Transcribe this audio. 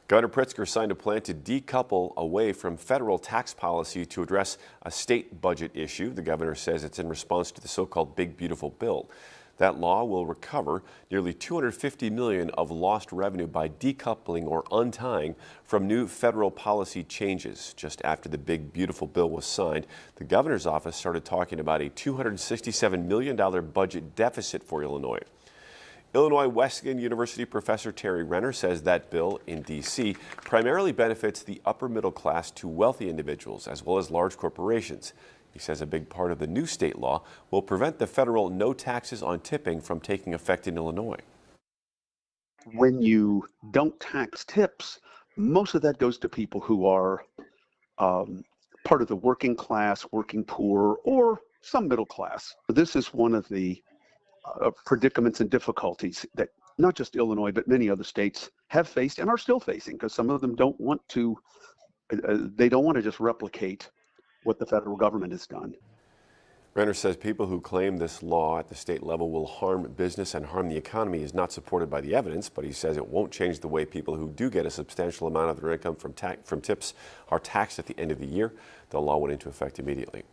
Governor Pritzker signed a plan to decouple away from federal tax policy to address a state budget issue. The governor says it's in response to the so-called Big Beautiful Bill. That law will recover nearly $250 million of lost revenue by decoupling or untying from new federal policy changes. Just after the Big Beautiful Bill was signed, the governor's office started talking about a $267 million budget deficit for Illinois. Illinois Wesleyan University professor Terry Renner says that bill in D.C. primarily benefits the upper middle class to wealthy individuals as well as large corporations. He says a big part of the new state law will prevent the federal no taxes on tipping from taking effect in Illinois. When you don't tax tips, most of that goes to people who are part of the working class, working poor, or some middle class. This is one of the predicaments and difficulties that not just Illinois, but many other states have faced and are still facing, because some of them don't want to, they don't want to just replicate what the federal government has done. Renner says people who claim this law at the state level will harm business and harm the economy is not supported by the evidence, but he says it won't change the way people who do get a substantial amount of their income from tips are taxed at the end of the year. The law went into effect immediately.